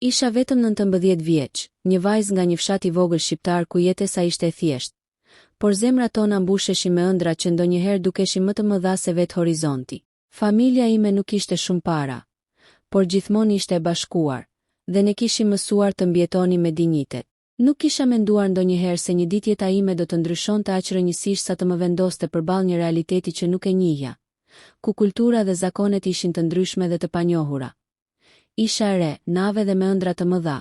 Isha vetëm 19 vjeç, një vajzë nga një fshat i vogël shqiptar ku jetesa ishte e thjeshtë. Por zemrat tona mbusheshin me ëndra që ndonjëherë dukeshin më të mëdha se vetë horizonti. Familja ime nuk ishte shumë para, por gjithmonë ishte e bashkuar, dhe ne kishim mësuar të mbjetonim me dinjitet. Nuk kisha menduar ndonjëherë se një ditë jeta ime do të ndryshonte aq rënjësisht sa të më vendoste përballë një realiteti që nuk e njihja, ku kultura dhe zakonet ishin të ndryshme dhe të panjohura. Isha e re, nave dhe me ëndra të mëdha,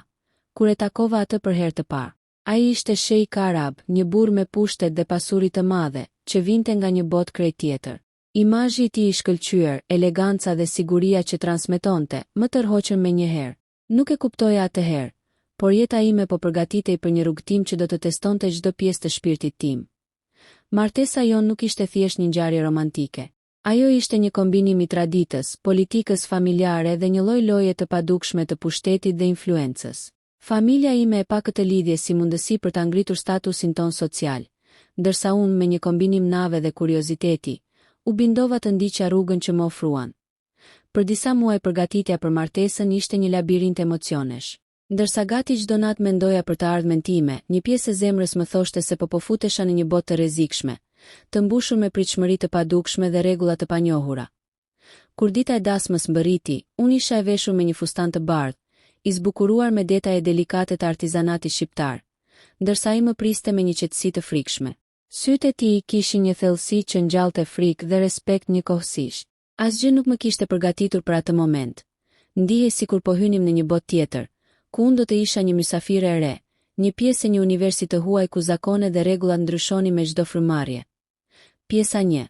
kur e takova atë për herë të parë. Ai ishte Sheikh Arab, një burr me pushtet dhe pasuri të madhe, që vinte nga një botë krejt tjetër. Imazhi i tij i shkëlqyer, eleganca dhe siguria që transmetonte, më tërhoqën menjëherë. Nuk e kuptoja atëherë, por jeta ime po përgatitej për një rrugtim që do të testonte çdo pjesë të shpirtit tim. Martesa jon nuk ishte thjesht një ngjarje romantike. Ajo ishte një kombinim i traditës, politikës familjare dhe një lloj loje të padukshme të pushtetit dhe influencës. Familja ime e pa këtë lidhje si mundësi për ta ngritur statusin ton social, ndërsa unë me një kombinim nave dhe kurioziteti, u bindova të ndiqja rrugën që më ofruan. Për disa muaj përgatitja për martesën ishte një labirint emocionesh. Ndërsa gati çdo natë mendoja për të ardhmen time, një pjesë e zemrës më thoshte se po futesha në një botë të rrezikshme, të mbushur me pritshmëri të padukshme dhe rregulla të panjohura. Kur dita e dasmës mbërriti, unë isha e veshur me një fustan të bardhë, i zbukuruar me detaje delikate të artizanatit shqiptar, ndërsa ai më priste me një qetësi të frikshme. Sytë e tij kishin një thellësi që ngjallte frikë dhe respekt njëkohësisht. Asgjë nuk më kishte përgatitur për atë moment. Ndihej sikur po hynim në një botë tjetër, ku unë do të isha një mysafire e re, një pjesë e një universi të huaj ku zakonet dhe rregullat ndryshonin me çdo frymëmarrje. Pjesa 1.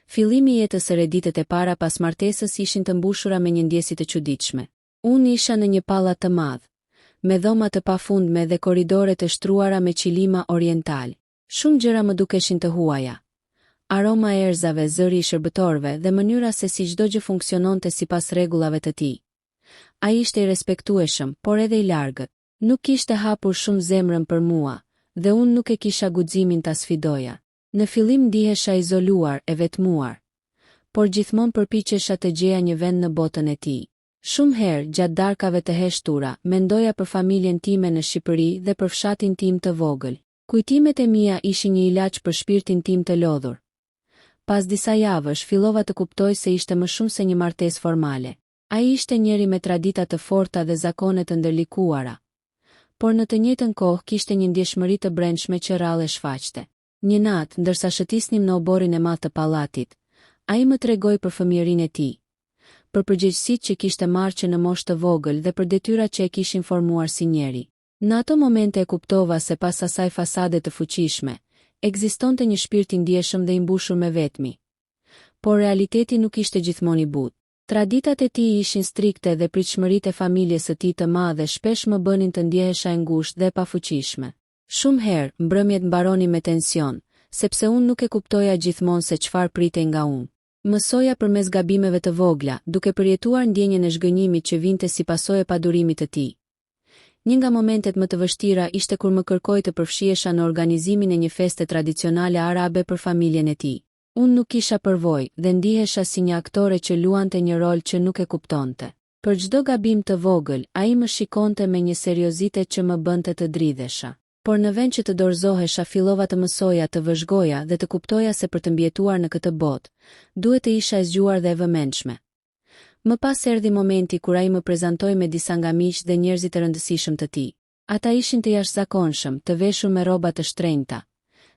Fillimi i jetës së re. Ditët e para pas martesës ishin të mbushura me një ndjesi të çuditshme. Unë isha në një pallat të madh, me dhoma të pafundme dhe korridore të shtruara me qilima oriental. Shumë gjëra më dukeshin të huaja. Aroma e erëzave, zëri i shërbëtorëve dhe mënyra se si çdo gjë funksiononte sipas rregullave të tij. Ai ishte i respektueshëm, por edhe i largët. Nuk kishte hapur shumë zemrën për mua, dhe unë nuk e kisha guximin ta sfidoja. Në fillim ndihesha izoluar, e vetmuar, por gjithmonë përpiqesha të gjeja një vend në botën e tij. Shumë herë, gjatë darkave të heshtura, mendoja për familjen time në Shqipëri dhe për fshatin tim të vogël. Kujtimet e mia ishin një ilaç për shpirtin tim të lodhur. Pas disa javësh, fillova të kuptoj se ishte më shumë se një martesë formale. Ai ishte njeri me tradita të forta dhe zakone të ndërlikuara, por në të njëjtën kohë kishte një ndjeshmëri të brendshme që rrallë e shfaqte. Një natë, ndërsa shëtisnim në oborin e madh të pallatit, ai më tregoi për fëmijërinë e tij, për përgjegjësitë që kishte marrë që në moshë të vogël dhe për detyrat që e kishin formuar si njeri. Në ato momente e kuptova se pas asaj fasade të fuqishme, ekzistonte një shpirt i ndjeshëm dhe i mbushur me vetmi. Por realiteti nuk ishte gjithmonë i butë. Traditat e tij ishin strikte dhe pritshmëritë e familjes së tij të madhe shpesh më bënin të ndjehesha e ngushtë dhe pafuqishme. Shumë herë, mbrëmjet mbaronin me tension, sepse unë nuk e kuptoja gjithmonë se çfarë pritej nga unë. Mësoja përmes gabimeve të vogla, duke përjetuar ndjenjen e zhgënjimit që vinte si pasojë e padurimit të tij. Një nga momentet më të vështira ishte kur më kërkoi të përfshihesha në organizimin e një feste tradicionale arabe për familjen e tij. Unë nuk kisha përvojë dhe ndihesha si një aktore që luante një rol që nuk e kuptonte. Për çdo gabim të vogël, ai më shikonte me një seriozitet që më bënte të dridhesha. Por në vend që të dorëzohesha, fillova të mësoja, të vëzhgoja dhe të kuptoja se për të mbjetuar në këtë botë, duhet të isha e zgjuar dhe e vëmendshme. Më pas erdhi momenti kur ai më prezantoi me disa nga miqtë dhe njerëzit e rëndësishëm të tij. Ata ishin të jashtëzakonshëm, të veshur me rroba të shtrenjta,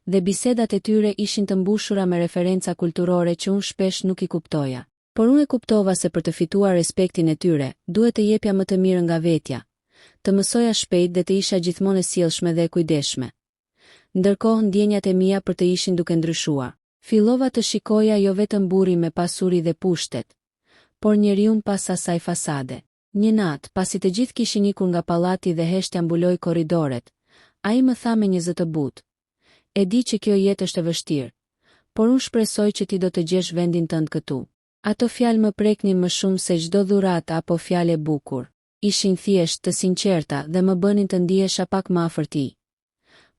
dhe bisedat e tyre ishin të mbushura me referenca kulturore që unë shpesh nuk i kuptoja. Por unë e kuptova se për të fituar respektin e tyre, duhet të jepja më të mirë nga vetja, të mësoja shpejt dhe të isha gjithmonë e sjellshme dhe e kujdesshme. Ndërkohë ndjenjat e mia për të ishin duke ndryshuar. Fillova të shikoja jo vetëm burrin me pasuri dhe pushtet, por njeriun pas asaj fasade. Një natë, pasi të gjithë kishin ikur nga pallati dhe heshtja mbuloi korridoret, ai më tha me një zë të butë: "E di që kjo jetë është e vështirë, por unë shpresoj që ti do të gjesh vendin tënd këtu." Ato fjalë më preknin më shumë se çdo dhuratë apo fjalë e bukur. Ishin thjesht, të sinqerta dhe më bënin të ndihesha pak më afër tij.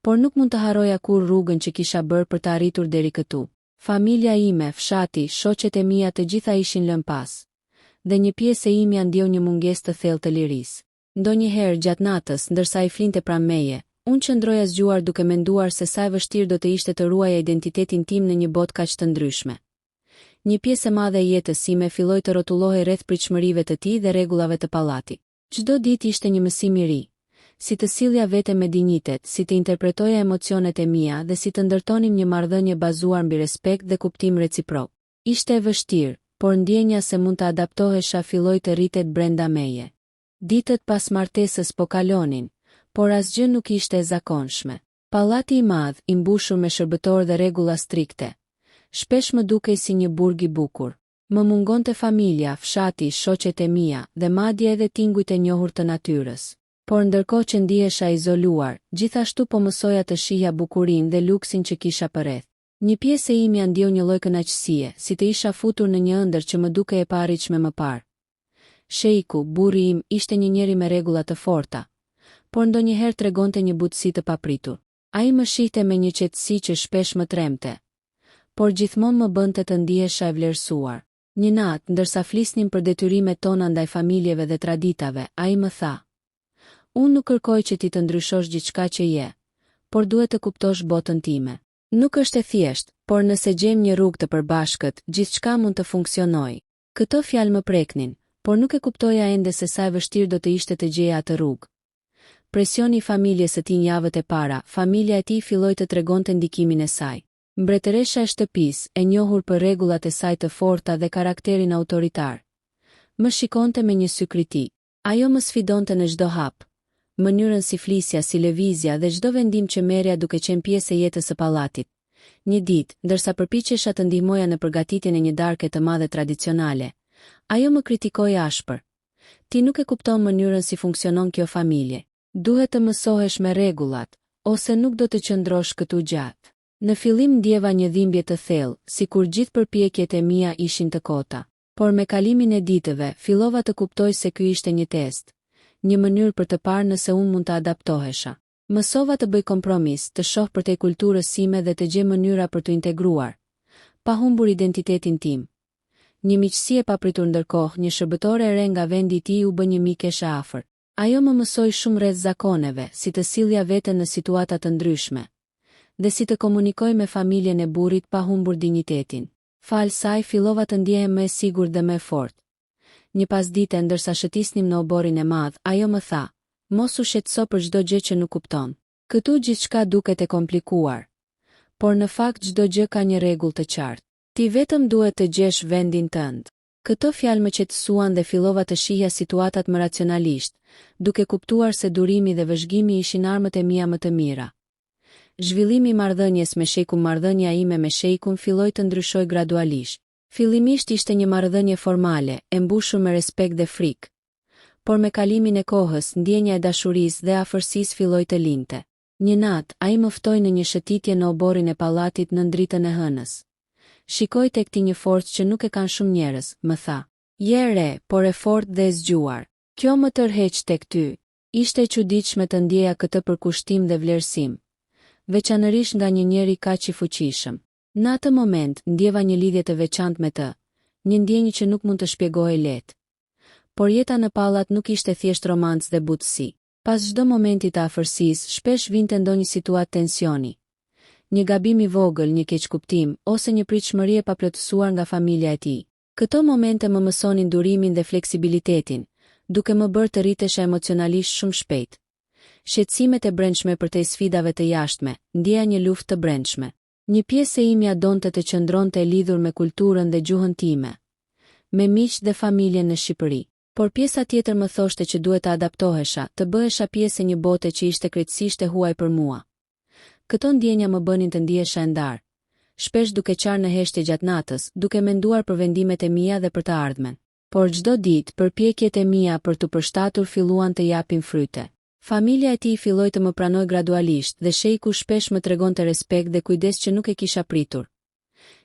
Por nuk mund të harroja kurrë rrugën që kisha bërë për të arritur deri këtu. Familja ime, fshati, shoqet e mia të gjitha ishin lënë pas, dhe një pjesë e imja ndjeu një mungesë të thellë të lirisë. Ndonjëherë gjatë natës, ndërsa i flinte pranë meje, unë qëndroja zgjuar duke menduar se sa e vështirë do të ishte të ruaja identitetin tim në një botë kaq të ndryshme. Një pjesë e madhe e jetës sime filloi të rrotullohej rreth pritshmërive të tij dhe rregullave të pallatit. Çdo ditë ishte një mësim i ri. Si të sillja veten me dinjitet, si të interpretoja emocionet e mia dhe si të ndërtonim një marrëdhënie bazuar mbi respekt dhe kuptim reciprok. Ishte e vështirë, por ndjenja se mund të adaptohesha filloi të rritet brenda meje. Ditët pas martesës po kalonin, por asgjë nuk ishte e zakonshme. Pallati i madh, i mbushur me shërbëtorë dhe rregulla strikte, shpesh më dukej si një burg i bukur. Më mungonte familja, fshati, shoqet e mia dhe madje edhe tingujt e njohur të natyrës. Por ndërkohë që ndihesha izoluar, gjithashtu po mësoja të shihja bukurinë dhe luksin që kisha përreth. Një pjesë e ime ndjeu një lloj kënaqësie, si të isha futur në një ëndër që më dukej e paarritshme më parë. Sheiku, burri im, ishte një njeri me rregulla të forta, por ndonjëherë tregonte një butësi të papritur. Ai më shihte me një qetësi që shpesh më tremte, por gjithmonë më bënte të ndihesha e vlerësuar. Një natë, ndërsa flisnim për detyrimet tona ndaj familjeve dhe traditave, ai më tha: "Unë nuk kërkoj që ti të ndryshosh gjithçka që je, por duhet të kuptosh botën time. Nuk është e thjeshtë, por nëse gjejmë një rrugë të përbashkët, gjithçka mund të funksionojë." Këto fjalë më preknin, por nuk e kuptoja ende se sa e vështirë do të ishte të gjeja atë rrugë. Presioni i familjes së tij në javët e para, familja e tij filloi të tregonte ndikimin e saj. Mbretëresha e shtëpisë, e njohur për rregullat e saj të forta dhe karakterin autoritar, më shikonte me një sy kritik. Ajo më sfidonte në çdo hap, mënyrën si flisja, si lëvizja dhe çdo vendim që merrja duke qenë pjesë e jetës së pallatit. Një ditë, ndërsa përpiqesha të ndihmoja në përgatitjen e një darke të madhe tradicionale, ajo më kritikoi ashpër: "Ti nuk e kupton mënyrën si funksionon kjo familje. Duhet të mësohesh me rregullat, ose nuk do të qëndrosh këtu gjatë." Në fillim ndjeva një dhimbje të thellë, sikur gjithë përpjekjet e mia ishin të kota. Por me kalimin e ditëve, fillova të kuptoj se ky ishte një test, një mënyrë për të parë nëse unë mund të adaptohesha. Mësova të bëj kompromis, të shoh përtej kulturës sime dhe të gjej mënyra për të integruar, pa humbur identitetin tim. Një miqësi e papritur ndërkohë, një shërbëtore e re nga vendi i tij u bë një mikeshe afër. Ajo më mësoi shumë rreth zakoneve, si të sillja veten në situata të ndryshme, dhe si të komunikoj me familjen e burrit pa humbur dinjitetin. Falë saj fillova të ndjehem më e sigurt dhe më e fortë. Një pasdite ndërsa shëtisnim në oborin e madh, ajo më tha: "Mos u shqetëso për çdo gjë që nuk kupton. Këtu gjithçka duket e komplikuar, por në fakt çdo gjë ka një rregull të qartë. Ti vetëm duhet të gjesh vendin tënd." Këto fjalë më qetësuan dhe fillova të shihja situatat më racionalisht, duke kuptuar se durimi dhe vëzhgimi ishin armët e mia më të mira. Zhvillimi i marrëdhënies me shejkun, marrëdhënia ime me shejkun filloi të ndryshoj gradualisht. Fillimisht ishte një marrëdhënie formale, e mbushur me respekt dhe frikë, por me kalimin e kohës, ndjenja e dashurisë dhe afërsisë filloi të lindte. Një natë, ai më ftoi në një shëtitje në oborin e pallatit në dritën e hënës. "Shikoj tek ti një forcë që nuk e kanë shumë njerëz," më tha. "Je e re, por e fortë dhe e zgjuar. Kjo më tërheq tek ty." Ishte e çuditshme të ndjeja këtë përkushtim dhe vlerësim, veçanërisht nga një njeri kaq i fuqishëm. Në atë moment, ndjeva një lidhje të veçantë me të, një ndjenjë që nuk mund të shpjegohej lehtë. Por jeta në pallat nuk ishte thjesht romancë dhe butësi. Pas çdo momenti të afërsisë, shpesh vinte ndonjë situatë tensioni. Një gabim i vogël, një keqkuptim, ose një pritshmëri e paplotësuar nga familja e tij. Këto momente më mësonin durimin dhe fleksibilitetin, duke më bërë të rritesha emocionalisht shumë shpejt. Shqetësimet e brendshme përtej sfidave të jashtme, ndjeja një luftë të brendshme. Një pjesë e imja donte të qëndronte e lidhur me kulturën dhe gjuhën time, me miq dhe familjen në Shqipëri. Por pjesa tjetër më thoshte që duhet të adaptohesha, të bëhesha pjesë e një bote që ishte krejtësisht e huaj për mua. Këto ndjenja më bënin të ndihesha e ndarë, shpesh duke qarë në heshtje gjatë natës, duke menduar për vendimet e mia dhe për të ardhmen. Por çdo ditë, përpjekjet e mia për të përshtatur filluan të japin fryte. Familja e tij filloi të më pranoj gradualisht dhe shejku shpesh më tregonte respekt dhe kujdes që nuk e kisha pritur.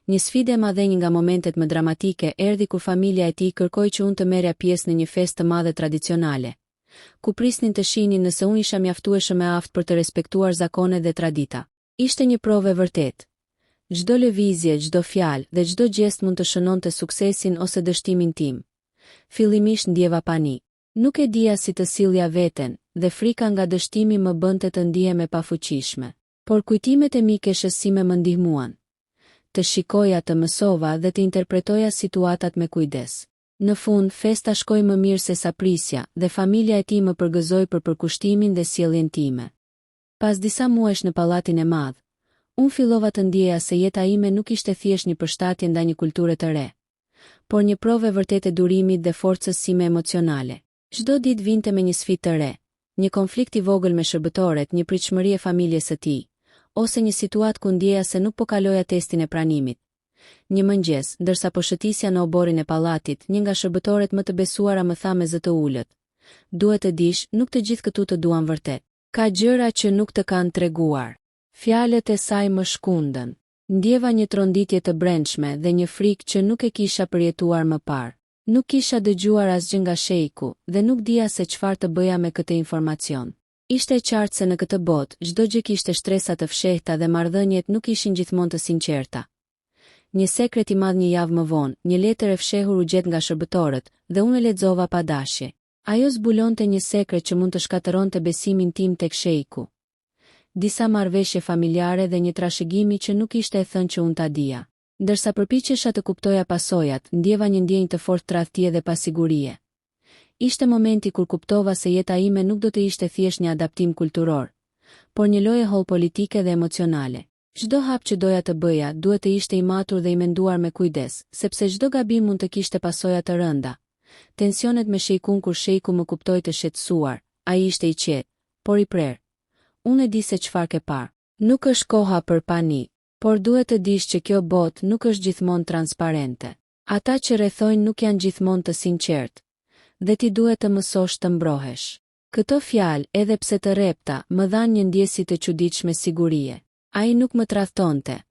Një sfidë e madhe, një nga momentet më dramatike, erdhi kur familja e tij kërkoi që unë të merrja pjesë në një festë të madhe tradicionale, ku prisnin të shihnin nëse unë isha mjaftueshëm e aftë për të respektuar zakonet dhe tradita. Ishte një provë e vërtetë. Çdo lëvizje, çdo fjalë dhe çdo gjest mund të shënonte suksesin ose dështimin tim. Fillimisht ndjeva panik, Nuk e dija si të sillja veten, dhe frika nga dështimi më bënte të ndihem e pafuqishme. Por kujtimet e mikeshës si më ndihmuan. Të shikoja, të mësova dhe të interpretoja situatat me kujdes. Në fund, festa shkoi më mirë se sa prisja, dhe familja e tij më përgëzoi për përkushtimin dhe sjelljen time. Pas disa muajsh në pallatin e madh, unë fillova të ndjeja se jeta ime nuk ishte thjesht një përshtatje ndaj një kulture të re, por një provë vërtet e durimit dhe forcës sime emocionale. Çdo ditë vinte me një sfidë të re, një konflikt i vogël me shërbëtoret, një pritshmëri e familjes së tij, ose një situatë ku ndjeja se nuk po kaloja testin e pranimit. Një mëngjes, ndërsa po shëtisja në oborin e pallatit, një nga shërbëtoret më të besuara më tha me zë të ulët: "Duhet të dish, nuk të gjithë këtu të duan vërtet. Ka gjëra që nuk të kanë treguar." Fjalët e saj më shkundën. Ndjeva një tronditje të brendshme dhe një frikë që nuk e kisha përjetuar më parë. Nuk kisha dëgjuar asgjë nga shejku dhe nuk dija se çfarë të bëja me këtë informacion. Ishte e qartë se në këtë botë çdo gjë kishte shtresa të fshehta dhe marrëdhëniet nuk ishin gjithmonë të sinqerta. Një sekret i madh një javë më vonë, një letër e fshehur u gjet nga shërbëtorët dhe unë e lexova pa dashje. Ajo zbulonte një sekret që mund të shkatëronte besimin tim tek shejku. Disa marrëveshje familjare dhe një trashëgimi që nuk ishte e thënë që unë ta dija. Ndërsa përpiqesha të kuptoja pasojat, ndjeva një ndjenjë të fortë tradhtie dhe pasigurie. Ishte momenti kur kuptova se jeta ime nuk do të ishte thjesht një adaptim kulturor, por një lojë holl politike dhe emocionale. Çdo hap që doja të bëja duhet të ishte i matur dhe i menduar me kujdes, sepse çdo gabim mund të kishte pasoja të rënda. Tensionet me shejkun kur shejku më kuptoi të shqetësuar, ai ishte i qetë, por i prerë. Unë e di se çfarë ke parë. Nuk është koha për panik, por duhet të dish që kjo botë nuk është gjithmonë transparente. Ata që rrethojnë nuk janë gjithmonë të sinqertë, dhe ti duhet të mësosh të mbrohesh. Këto fjalë, edhe pse të rrepta, më dhanë një ndjesi të çuditshme sigurie. Ai nuk më tradhtonte,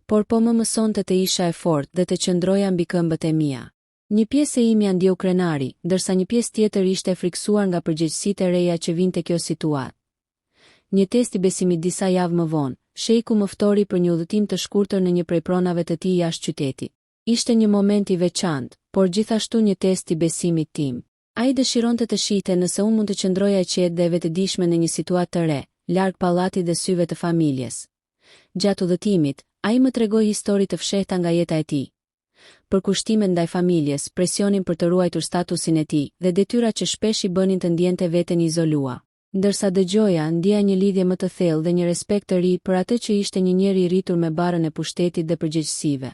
por po më mësonte të isha e fortë dhe të qëndroja mbi këmbët e mia. Një pjesë e imi ndjeu krenari, ndërsa një pjesë tjetër ishte e friksuar nga përgjegjësitë e reja që vinte kjo situatë. Një test i besimit disa javë më vonë, shejku më ftori për një udhëtim të shkurtër në një prej pronave të tij jashtë qytetit. Ishte një moment i veçantë, por gjithashtu një test i besimit tim. Ai dëshironte të shihte nëse unë mund të qëndroja e qetë dhe vetëdijshme në një situatë të re, larg pallatit dhe syve të familjes. Gjatë udhëtimit, ai më tregoi histori të fshehta nga jeta e tij. Përkushtimet ndaj familjes, presionin për të ruajtur statusin e tij dhe detyrat që shpesh i bënin të ndjente veten izolua. Ndërsa dëgjoja, ndjeja një lidhje më të thellë dhe një respekt të ri për atë që ishte një njeri i rritur me barrën e pushtetit dhe përgjegjësive.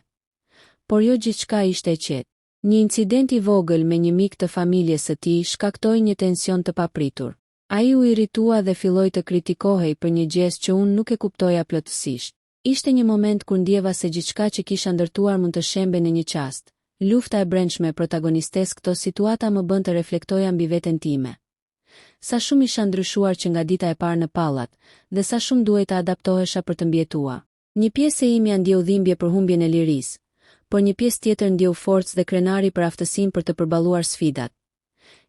Por jo gjithçka ishte e qetë. Një incident i vogël me një mik të familjes së tij shkaktoi një tension të papritur. Ai u irritua dhe filloi të kritikohej për një gjest që unë nuk e kuptoja plotësisht. Ishte një moment kur ndjeva se gjithçka që kisha ndërtuar mund të shembe në një çast. Lufta e brendshme e protagonistes këto situata më bën të reflektoja mbi veten time. Sa shumë isha ndryshuar që nga dita e parë në pallat, dhe sa shumë duhej të adaptohesha për të mbjetuar. Një pjesë e imi ndjeu dhimbje për humbjen e lirisë, por një pjesë tjetër ndjeu forcë dhe krenari për aftësinë për të përballuar sfidat.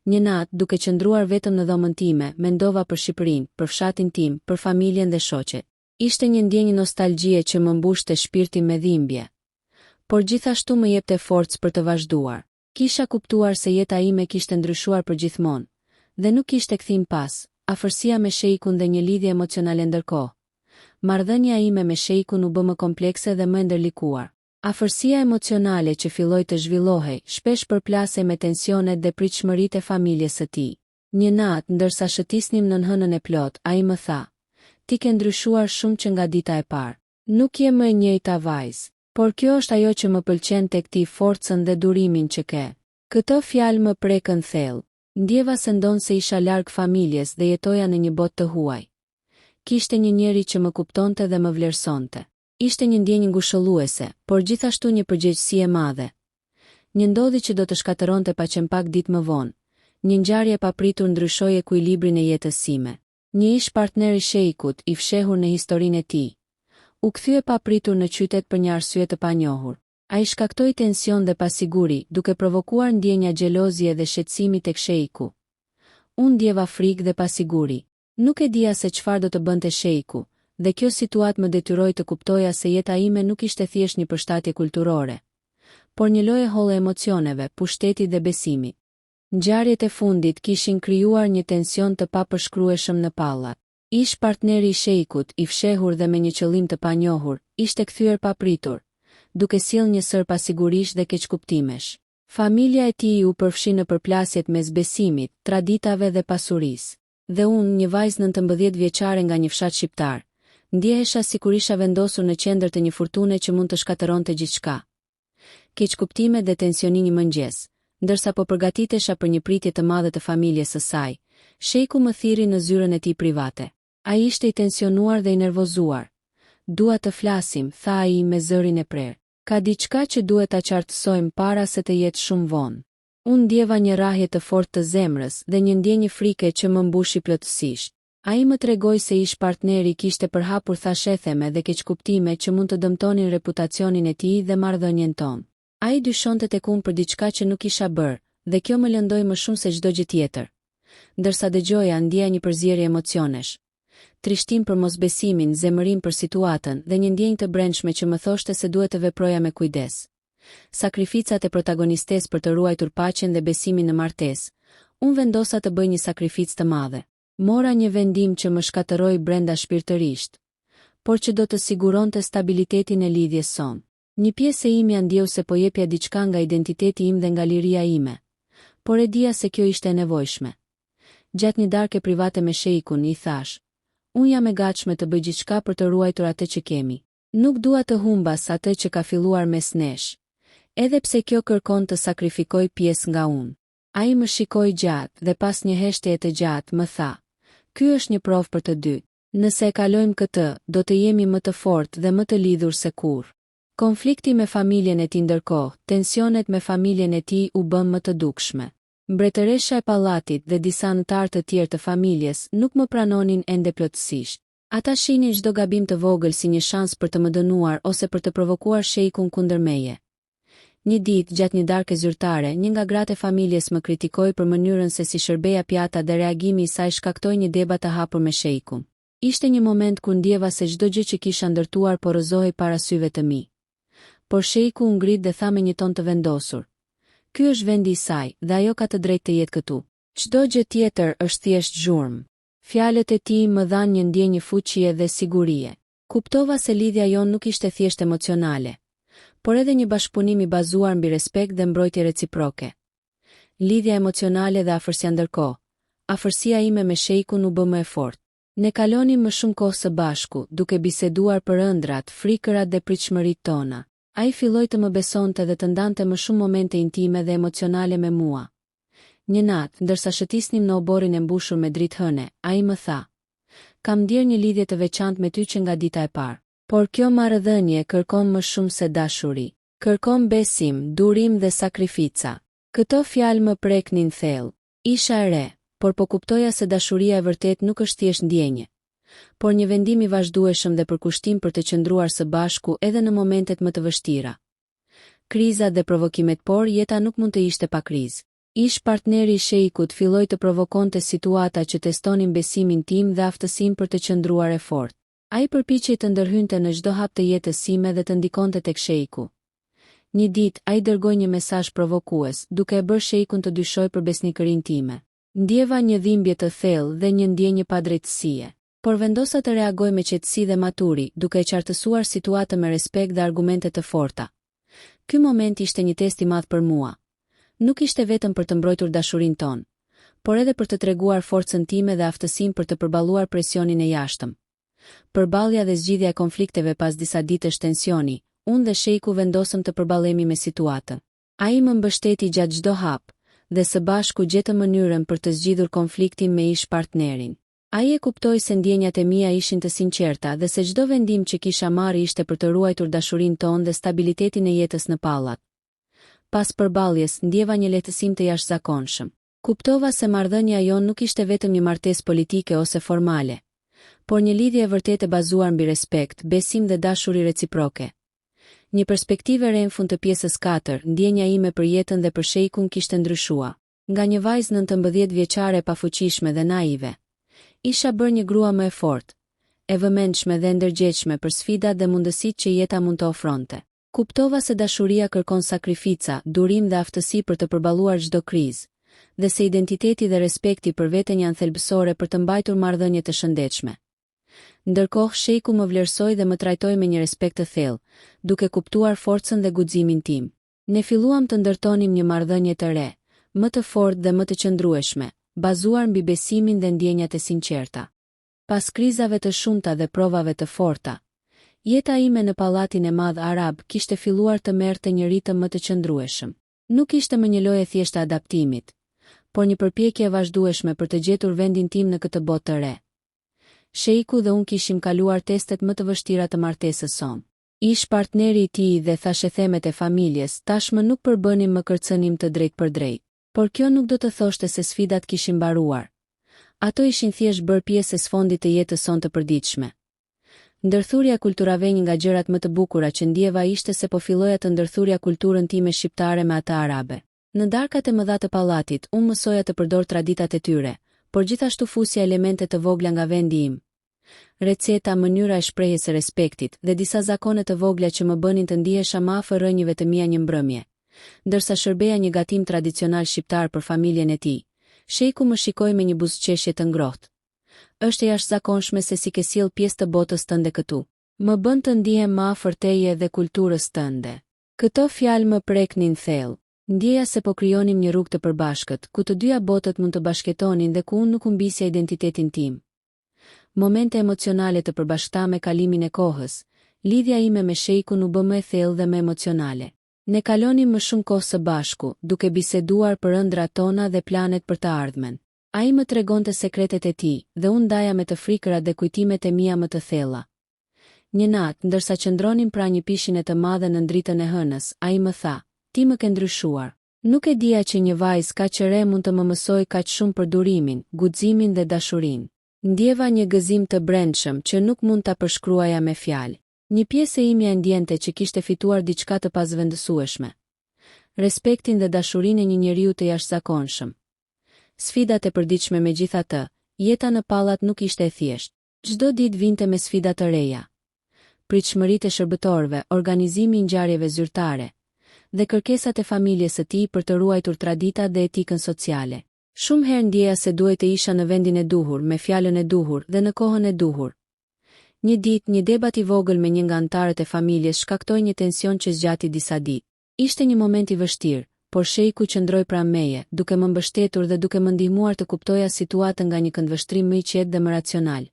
Një natë, duke qëndruar vetëm në dhomën time, mendova për Shqipërinë, për fshatin tim, për familjen dhe shoqet. Ishte një ndjenjë nostalgjie që më mbushte shpirtin me dhimbje, por gjithashtu më jepte forcë për të vazhduar. Kisha kuptuar se jeta ime kishte ndryshuar përgjithmonë, dhe nuk kishte kthim pas. Afërsia me shejkun dhe një lidhje emocionale ndërkohë. Marrëdhënia ime me shejkun u bë më komplekse dhe më ndërlikuar. Afërsia emocionale që filloi të zhvillohej, shpesh përplasej me tensionet dhe pritshmëritë e familjes së tij. Një natë, ndërsa shëtisnim në hënën e plot, ai më tha: "Ti ke ndryshuar shumë që nga dita e parë. Nuk je më e njëjta vajzë, por kjo është ajo që më pëlqen tek ti, forcën dhe durimin që ke." Këto fjalë më prekën thellë. Ndjeva se ndonë se isha larg familjes dhe jetoja në një botë të huaj. Kishte një njeri që më kuptonte dhe më vlerësonte. Ishte një ndjenjë ngushëlluese, por gjithashtu një përgjegjësi e madhe. Një ndodhi që do të shkatëronte pak ditë më vonë. Një ngjarje e papritur ndryshoi ekuilibrin e jetës sime. Një ish partner i shejkut, i fshehur në historinë e tij, u kthye papritur në qytet për një arsye të panjohur. Ai shkaktoi tension dhe pasiguri, duke provokuar ndjenja xhelozie dhe shqetësimi tek shejku. Unë ndjeva frikë dhe pasiguri. Nuk e dija se çfarë do të bënte shejku, dhe kjo situatë më detyroi të kuptoja se jeta ime nuk ishte thjesht një përshtatje kulturore, por një lojë holle emocioneve, pushteti dhe besimi. Ngjarjet e fundit kishin krijuar një tension të papërshkrueshëm në pallat. Ish partneri i shejkut, i fshehur dhe me një qëllim të panjohur, ishte kthyer papritur, duke sjellë një sër pasigurish dhe keqkuptimesh. Familja e tij u përfshi në përplasjet mes besimit, traditave dhe pasurisë. Dhe unë, një vajzë 19 vjeçare nga një fshat shqiptar, ndjehesha sikur isha vendosur në qendër të një furtune që mund të shkatëronte gjithçka. Keqkuptime dhe tensioni një mëngjes, ndërsa po përgatitesha për një pritje të madhe të familjes së saj, shejku më thirri në zyrën e tij private. Ai ishte i tensionuar dhe i nervozuar. Dua të flasim, tha ai me zërin e prerë. Ka diçka që duhet ta qartësojmë para se të jetë shumë vonë. Unë ndjeva një rrahje të fortë të zemrës dhe një ndjenjë frike që më mbushi plotësisht. Ai më tregoi se ish partneri kishte përhapur thashetheme dhe keqkuptime që mund të dëmtonin reputacionin e tij dhe marrëdhënien tonë. Ai dyshonte tek unë për diçka që nuk isha bërë, dhe kjo më lëndoi më shumë se çdo gjë tjetër. Ndërsa dëgjoja, ndjeja një përzierje emocionesh. Trishtim për mosbesimin, zemërim për situatën dhe një ndjenjë të brendshme që më thoshte se duhet të veproja me kujdes. Sakrificat e protagonistes për të ruajtur paqen dhe besimin në martesë. Unë vendosa të bëj një sakrificë të madhe. Mora një vendim që më shkatërroi brenda shpirtërisht, por që do të siguronte stabilitetin e lidhjes sonë. Një pjesë e ime ndjeu se po jepja diçka nga identiteti im dhe nga liria ime, por e dija se kjo ishte e nevojshme. Gjatë një darke private me shejkun, i thash: unë jam e gatshme të bëj gjithçka për të ruajtur atë që kemi. Nuk dua të humbas atë që ka filluar mes nesh, edhe pse kjo kërkon të sakrifikoj pjesë nga unë. Ai më shikoi gjatë dhe pas një heshtjeje të gjatë më tha: ky është një provë për të dy. Nëse e kalojmë këtë, do të jemi më të fortë dhe më të lidhur se kurrë. Konflikti me familjen e tij ndërkohë, tensionet me familjen e tij u bën më të dukshme. Mbretëresha e pallatit dhe disa anëtarë të tjerë të familjes nuk më pranonin ende plotësisht. Ata shihnin çdo gabim të vogël si një shans për të më dënuar ose për të provokuar shejkun kundër meje. Një ditë, gjatë një darke zyrtare, një nga gratë e familjes më kritikoi për mënyrën se si shërbeja pjata dhe reagimi i saj shkaktoi një debat të hapur me shejkun. Ishte një moment kur ndjeva se çdo gjë që kisha ndërtuar po rrëzohej para syve të mi. Por shejku u ngrit dhe tha me një ton të vendosur: ky është vendi i saj dhe ajo ka të drejtë të jetë këtu. Çdo gjë tjetër është thjesht zhurmë. Fjalët e tij më dhanë një ndjenjë fuqie dhe sigurie. Kuptova se lidhja jon nuk ishte thjesht emocionale, por edhe një bashkëpunim i bazuar mbi respekt dhe mbrojtje reciproke. Lidhja emocionale dhe afërsia ndërkohë. Afërsia ime me shejkun u bë më e fortë. Ne kalonim më shumë kohë së bashku, duke biseduar për ëndrat, frikërat dhe pritshmëritë tona. Ai filloi të më besonte dhe të ndante më shumë momente intime dhe emocionale me mua. Një natë, ndërsa shëtisnim në oborin e mbushur me dritë hëne, ai më tha: kam ndjer një lidhje të veçantë me ty që nga dita e parë. Por kjo marrëdhënie kërkon më shumë se dashuri. Kërkon besim, durim dhe sakrifica. Këto fjalë më preknin thellë. Isha e re, por po kuptoja se dashuria e vërtet nuk është thjesht ndjenjë, por një vendim i vazhdueshëm dhe përkushtim për të qëndruar së bashku edhe në momentet më të vështira. Krizat dhe provokimet, por jeta nuk mund të ishte pa krizë. Ish partneri i shejkut filloi të provokonte situata që testonin besimin tim dhe aftësinë për të qëndruar e fortë. Ai përpiqej të ndërhynte në çdo hap të jetës sime dhe të ndikonte tek shejku. Një ditë ai dërgoi një mesazh provokues, duke e bërë shejkun të dyshojë për besnikërinë time. Ndjeva një dhimbje të thellë dhe një ndjenjë padrejtësie, por vendosa të reagoj me qetësi dhe maturi, duke e qartësuar situatën me respekt dhe argumente të forta. Ky moment ishte një test i madh për mua. Nuk ishte vetëm për të mbrojtur dashurinë tonë, por edhe për të treguar forcën time dhe aftësinë për të përballuar presionin e jashtëm. Përballja dhe zgjidhja e konflikteve pas disa ditësh tensioni, unë dhe shejku vendosëm të përballemi me situatën. Ai më mbështeti gjatë çdo hap dhe së bashku gjetëm mënyrën për të zgjidhur konfliktin me ish partnerin. Ai e kuptoi se ndjenjat e mia ishin të sinqerta dhe se çdo vendim që kisha marrë ishte për të ruajtur dashurinë tonë dhe stabilitetin e jetës në pallat. Pas përballjes, ndjeva një lehtësim të jashtëzakonshëm. Kuptova se marrëdhënia jon nuk ishte vetëm një martesë politike ose formale, por një lidhje e vërtetë e bazuar mbi respekt, besim dhe dashuri reciproke. Një perspektivë re në fund të pjesës 4, ndjenja ime për jetën dhe për shejkun kishte ndryshua. Nga një vajzë 19 vjeçare e pafuqishme dhe naive, isha bërë një grua më e fortë, e vëmendshme dhe ndërgjegjshme për sfidat dhe mundësitë që jeta mund të ofronte. Kuptova se dashuria kërkon sakrifica, durim dhe aftësi për të përballuar çdo krizë, dhe se identiteti dhe respekti për veten janë thelbësore për të mbajtur marrëdhënie të shëndetshme. Ndërkohë shejku më vlerësoi dhe më trajtoi me një respekt të thellë, duke kuptuar forcën dhe guximin tim. Ne filluam të ndërtonim një marrëdhënie të re, më të fortë dhe më të qëndrueshme, bazuar mbi besimin dhe ndjenjat e sinqerta. Pas krizave të shumta dhe provave të forta, jeta ime në pallatin e madh arab kishte filluar të merrte një ritëm më të qëndrueshëm. Nuk ishte më një lojë e thjeshtë adaptimit, por një përpjekje e vazhdueshme për të gjetur vendin tim në këtë botë të re. Shejku dhe unë kishim kaluar testet më të vështira të martesës sonë. Ish partneri i tij dhe thashethemet e familjes, tashmë nuk përbënim më kërcënim të drejt për drejt, por kjo nuk do të thoshte se sfidat kishin mbaruar. Ato ishin thjesht bërë pjesë e sfondit të jetës sonë të përditshme. Ndërthurja kulturave një nga gjërat më të bukura që ndjeva ishte se po filloja të ndërthurja kulturën time shqiptare me atë arabe. Në darkat e mëdha të pallatit, unë mësoja të përdor traditat e tyre, por gjithashtu fusja elemente të vogla nga vendi im. Receta, mënyra e shprehjes së respektit dhe disa zakone të vogla që më bënin të ndihesha më afër rënjëve të mia një mbrëmje. Ndërsa shërbeja një gatim tradicional shqiptar për familjen e tij, shejku më shikoi me një buzëqeshje të ngrohtë. Është e jashtëzakonshme se si ke sjell pjesë të botës tënde këtu. Më bën të ndihem më afër teje dhe kulturës tënde. Këto fjalë më preknin thellë. Ndjeja se po krijonim një rrugë të përbashkët, ku të dyja botët mund të bashkëtonin dhe ku unë nuk humbisja identitetin tim. Momente emocionale të përbashkëta me kalimin e kohës, lidhja ime me shejkun u bë më e thellë dhe më emocionale. Ne kalonim më shumë kohë së bashku, duke biseduar për ëndrat tona dhe planet për të ardhmen. Ai më tregonte sekretet e tij dhe unë ndaja me të frikërat dhe kujtimet e mia më të thella. Një natë, ndërsa qëndronim pra një pishine të madhe në dritën e hënës, ai më tha: "Ti më ke ndryshuar. Nuk e dija që një vajzë kaq e re mund të më mësojë kaq shumë për durimin, guximin dhe dashurinë." Ndjeva një gëzim të brendshëm që nuk mund ta përshkruaja me fjalë. Një pjesë e imja ndjente që kishte fituar diçka të pazvendësueshme. Respektin dhe dashurinë e një njeriu të jashtëzakonshëm. Sfidat e përditshme megjithatë, jeta në pallat nuk ishte e thjeshtë. Çdo ditë vinte me sfida të reja. Pritshmëritë e shërbëtorëve, organizimi i ngjarjeve zyrtare dhe kërkesat e familjes së tij për të ruajtur traditat dhe etikën sociale. Shumë herë ndjeja se duhet të isha në vendin e duhur, me fjalën e duhur dhe në kohën e duhur. Një ditë, një debat i vogël me një nga anëtarët e familjes shkaktoi një tension që zgjati disa ditë. Ishte një moment i vështirë, por shejku qëndroi pranë meje, duke më mbështetur dhe duke më ndihmuar të kuptoja situatën nga një këndvështrim më i qetë dhe më racional.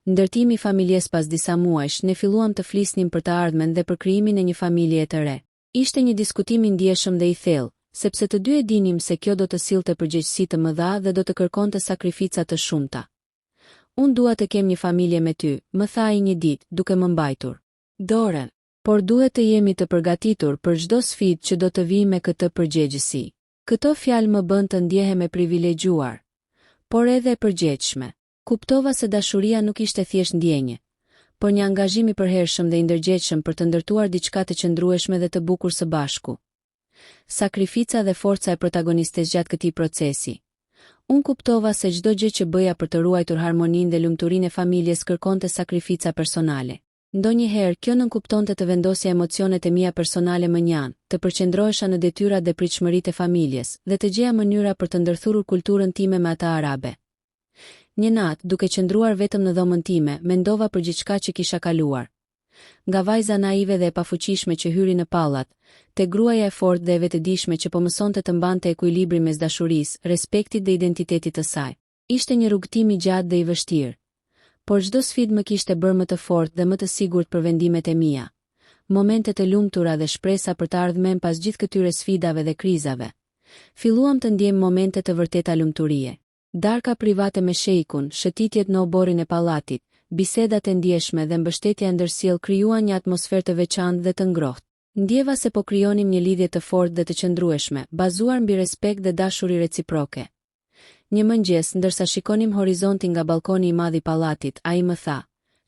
Ndërtimi i familjes pas disa muajsh, ne filluam të flisnim për të ardhmen dhe për krijimin e një familje të re. Ishte një diskutim i ndjeshëm dhe i thellë, sepse të dy e dinim se kjo do të sillte përgjegjësi të mëdha dhe do të kërkonte sakrifica të shumta. "Unë dua të kem një familje me ty", më tha ai një ditë, duke më mbajtur dorën. "Por duhet të jemi të përgatitur për çdo sfidë që do të vijë me këtë përgjegjësi." Këto fjalë më bën të ndjehem e privilegjuar, por edhe e përgjegjshme. Kuptova se dashuria nuk ishte thjesht ndjenje, por një angazhim i përhershëm dhe i ndërgjegjshëm për të ndërtuar diçka të qëndrueshme dhe të bukur së bashku. Sakrifica dhe forca e protagonistes gjatë këtij procesi. Unë kuptova se çdo gjë që bëja për të ruajtur harmoninë dhe lumturinë e familjes kërkonte sakrifica personale. Ndonjëherë kjo nënkuptonte të vendosja emocionet e mia personale më një anë, të përqendrohesha në detyrat dhe pritshmëritë e familjes dhe të gjeja mënyra për të ndërthurur kulturën time me atë arabe. Një natë, duke qëndruar vetëm në dhomën time, mendova për gjithçka që kisha kaluar. Nga vajza naive dhe e pafuqishme që hyri në pallat, te gruaja e fortë dhe e vetëdijshme që po mësonte të mbante ekuilibrin mes dashurisë, respektit dhe identitetit të saj. Ishte një rrugtim i gjatë dhe i vështirë, por çdo sfidë më kishte bërë më të fortë dhe më të sigurt për vendimet e mia. Momentet e lumtura dhe shpresa për të ardhmen pas gjithë këtyre sfidave dhe krizave. Filluam të ndjem momente të vërteta lumturie. Darka private me shejkun, shëtitjet në oborrin e pallatit, bisedat e ndjeshme dhe mbështetja e ndërsjellë krijuan një atmosferë të veçantë dhe të ngrohtë. Ndjeva se po krijonim një lidhje të fortë dhe të qëndrueshme, bazuar mbi respekt dhe dashuri reciproke. Një mëngjes, ndërsa shikonim horizontin nga balkoni i madh i pallatit, ai më tha: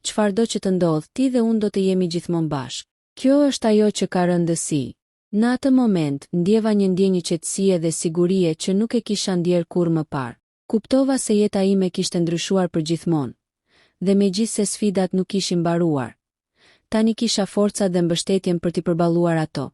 "Çfarëdo që të ndodh, ti dhe unë do të jemi gjithmonë bashkë. Kjo është ajo që ka rëndësi." Në atë moment, ndjeva një ndjenjë qetësie dhe sigurie që nuk e kisha ndjerë kurrë më parë. Kuptova se jeta ime kishte ndryshuar përgjithmonë, dhe megjithse sfidat nuk kishin mbaruar, tani kisha forcat dhe mbështetjen për t'i përballuar ato.